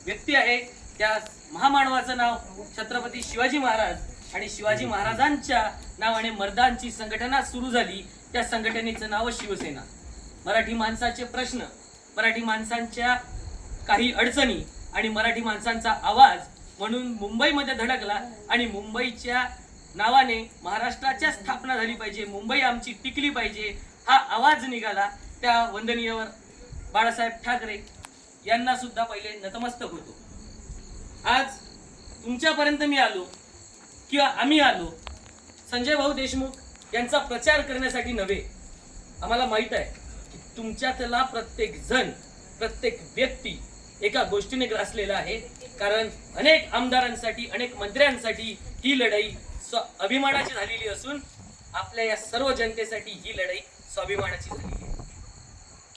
व्यक्ती आहे त्या महामानवाचं नाव छत्रपती शिवाजी महाराज आणि शिवाजी महाराजांच्या नावाने मर्दांची संघटना सुरू झाली। त्या संघटनेचं नाव शिवसेना। मराठी माणसाचे प्रश्न, मराठी माणसांच्या काही अडचणी आणि मराठी माणसांचा आवाज म्हणून मुंबईमध्ये धडकला आणि मुंबईच्या नावाने महाराष्ट्राच्या स्थापना झाली पाहिजे, मुंबई आमची टिकली पाहिजे हा आवाज निघाला। त्या वंदनीय बाळासाहेब ठाकरे यांना सुद्धा पहिले नतमस्तक होतो। आज तुमच्यापर्यंत मी आलो किंवा आम्ही आलो संजय भाऊ देशमुख यांचा प्रचार करण्यासाठी नव्हे। आम्हाला माहित आहे की तुमच्यातला प्रत्येक जण, प्रत्येक व्यक्ती एका गोष्टीने ग्रासलेला आहे, कारण अनेक आमदारांसाठी, अनेक मंत्र्यांसाठी ही लढाई अभिमानाची झालेली असून आपल्या या सर्व जनतेसाठी ही लढाई स्वाभिमानाची झालेली आहे।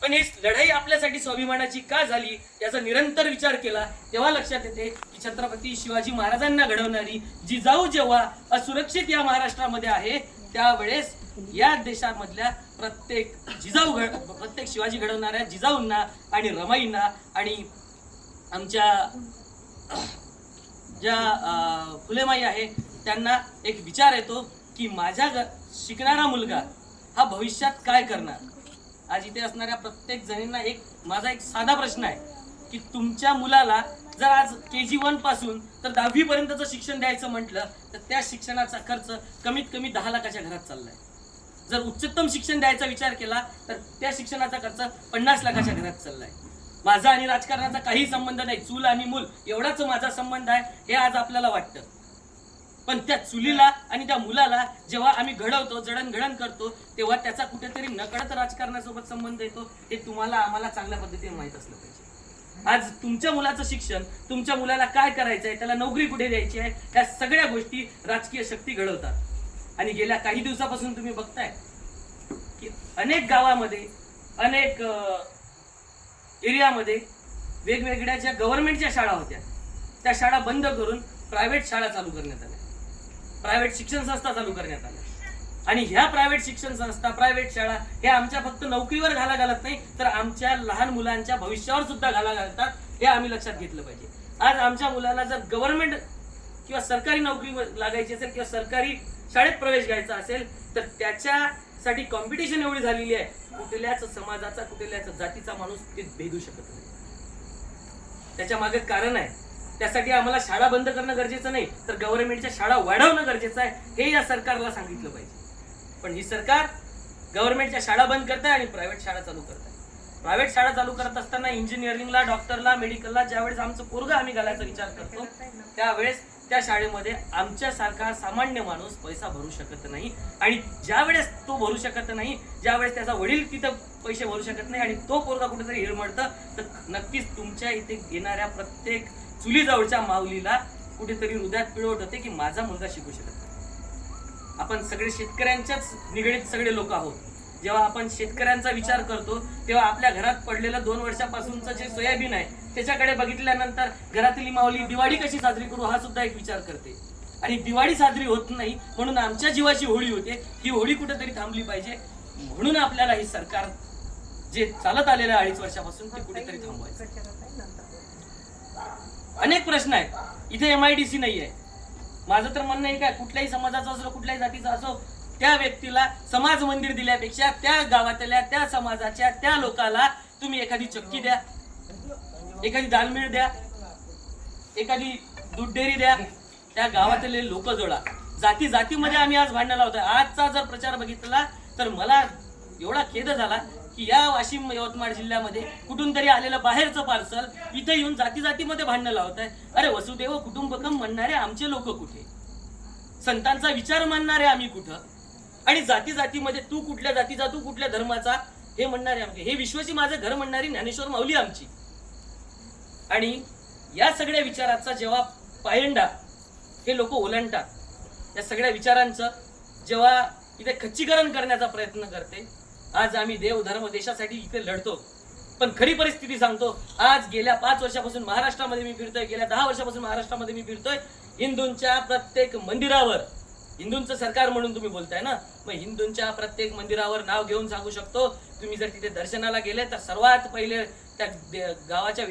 पण ही लढाई आपल्यासाठी स्वाभिमानाची का झाली याचा निरंतर विचार केला तेव्हा लक्षात येते की छत्रपती शिवाजी महाराजांना घडवणारी जिजाऊ जेव्हा असुरक्षित या महाराष्ट्रामध्ये आहे, त्यावेळेस या देशामधल्या प्रत्येक प्रत्येक शिवाजी घडवणाऱ्या जिजाऊंना आणि रमाईंना आणि आमच्या ज्या फुलेमाई आहे त्यांना एक विचार येतो की माझ्या शिकणारा मुलगा हा भविष्यात काय करणार। आज इथे असणाऱ्या प्रत्येक जणींना माझा एक साधा प्रश्न आहे की तुमच्या मुलाला जर आज KG1 पासून तर 10वी पर्यंतचं शिक्षण द्यायचं म्हटलं तर त्या शिक्षणाचा खर्च कमीत कमी 10 लाखाच्या घरात चाललाय। जर उच्चतम शिक्षण द्यायचा विचार केला तर त्या शिक्षणाचा खर्च 50 लाखाच्या घरात चाललाय। माझा आणि राजकारणाचा काही संबंध नाही, चूल आणि मूल एवढाच माझा संबंध आहे हे आज आपल्याला वाटतं। पण त्या चुलीला आणि त्या मुलाला जेव्हा आम्ही घडवतो, जडणघडण करतो, तेव्हा त्याचा कुठेतरी नकळत राजकारणासोबत संबंध येतो हे तुम्हाला आम्हाला चांगल्या पद्धतीने माहित असलं पाहिजे। आज तुमच्या मुलाचं शिक्षण, तुमच्या मुलाला काय करायचं आहे, त्याला नोकरी कुठे द्यायची आहे, ह्या सगळ्या गोष्टी राजकीय शक्ती घडवतात। आणि गेल्या काही दिवसापासून तुम्ही बघताय की अनेक गावामध्ये, अनेक एरियामध्ये वेगवेगळ्या ज्या गव्हर्नमेंटच्या शाळा होत्या त्या शाळा बंद करून प्रायव्हेट शाळा चालू करण्यात आल्या, प्रायव्हेट शिक्षण संस्था चालू करण्यात आल्या। आणि ह्या प्रायव्हेट शिक्षण संस्था, प्रायव्हेट शाळा हे आमच्या फक्त नोकरीवर घाला घालत नाही तर आमच्या लहान मुलांच्या भविष्यावर सुद्धा घाला घालतात, हे आम्ही लक्षात घेतलं पाहिजे। आज आमच्या मुलाला जर गव्हर्नमेंट किंवा सरकारी नोकरी लागायची असेल किंवा सरकारी शाळेत प्रवेश घ्यायचा असेल तर त्याच्यासाठी कॉम्पिटिशन एवढी झालेली आहे, कुठल्याच समाजाचा, कुठल्याच जातीचा माणूस ते भेदू शकत नाही। त्याच्या मागे कारण आहे, त्यासाठी आम्हाला शाळा बंद करणं गरजेचं नाही तर गव्हर्नमेंटच्या शाळा वाढवणं गरजेचं आहे हे या सरकारला सांगितलं पाहिजे। पण ही सरकार गव्हर्नमेंटच्या शाळा बंद करते आणि प्रायव्हेट शाळा चालू करते। प्रायव्हेट शाळा चालू करत असताना इंजिनिअरिंगला, डॉक्टरला, मेडिकलला ज्यावेळेस आमचं पोरगं आम्ही घालायचा विचार करतो त्यावेळेस त्या शाळेमध्ये आमच्यासारखा सामान्य माणूस पैसा भरू शकत नाही। आणि ज्यावेळेस तो भरू शकत नाही, ज्यावेळेस त्याचा वडील तिथं पैसे भरू शकत नाही आणि तो पोरगा कुठेतरी हिरमडतं तर नक्कीच तुमच्या इथे येणाऱ्या प्रत्येक चुलीजवळच्या माऊलीला कुठेतरी हृदयात पिळवट होते की माझा मुलगा शिकू शकत नाही। आपण सगळे शेतकऱ्यांच्याच निगडीत सगळे लोक आहोत। जेव्हा आपण शेतकऱ्यांचा विचार करतो तेव्हा आपल्या घरात पडलेलं 2 वर्षापासूनचं जे सोयाबीन आहे त्याच्याकडे बघितल्यानंतर घरातली माऊली दिवाळी कशी साजरी करू हा सुद्धा एक विचार करते। आणि दिवाळी साजरी होत नाही म्हणून आमच्या जीवाची होळी होते, ही होळी कुठेतरी थांबली पाहिजे। म्हणून आपल्याला हे सरकार जे चालत आलेलं 2.5 वर्षापासून ते कुठेतरी थांबवायचं। अनेक प्रश्न आहेत, इथे MIDC नाही आहे। माझं तर म्हणणं आहे काय, कुठल्याही समाजाचा असो, कुठल्याही जातीचा असो, त्या व्यक्तीला समाज मंदिर दिल्यापेक्षा त्या गावातल्या, त्या समाजाच्या, त्या लोकाला तुम्ही एखादी चक्की द्या, एखादी दालमिळ द्या, एखादी दूध डेअरी द्या, त्या गावातले लोक जोडा। जाती जातीमध्ये आम्ही आज भांडण लावतोय। आजचा जर प्रचार बघितला तर मला एवढा खेद झाला की या वाशिम यवतमाळ जिल्ह्यामध्ये कुठून तरी आलेलं बाहेरचं पार्सल इथे येऊन जाती जातीमध्ये भांडणं लावत आहे। अरे वसुदेव कुटुंबकम म्हणणारे आमचे लोक कुठे, संतांचा विचार मानणारे आम्ही कुठं, आणि जाती जातीमध्ये तू कुठल्या जातीचा, तू कुठल्या धर्माचा हे म्हणणारे आमचे, हे विश्वाची माझं घर म्हणणारी ज्ञानेश्वर माऊली आमची। आणि या सगळ्या विचाराचा जेव्हा पायंडा हे लोक ओलांडतात, या सगळ्या विचारांचं जेव्हा इथे खच्चीकरण करण्याचा प्रयत्न करते, आज आम्ही देव धर्म देशासाठी इथे लढतो। पण खरी परिस्थिती सांगतो, आज गेल्या 5 वर्षापासून महाराष्ट्रामध्ये मी फिरतोय, गेल्या 10 वर्षापासून महाराष्ट्रामध्ये मी फिरतोय, हिंदूंच्या प्रत्येक मंदिरावर, हिंदूंचं सरकार म्हणून तुम्ही बोलताय ना, मग हिंदूंच्या प्रत्येक मंदिरावर नाव घेऊन सांगू शकतो, तुम्ही जर तिथे दर्शनाला गेले तर सर्वात पहिले त्या गावाच्या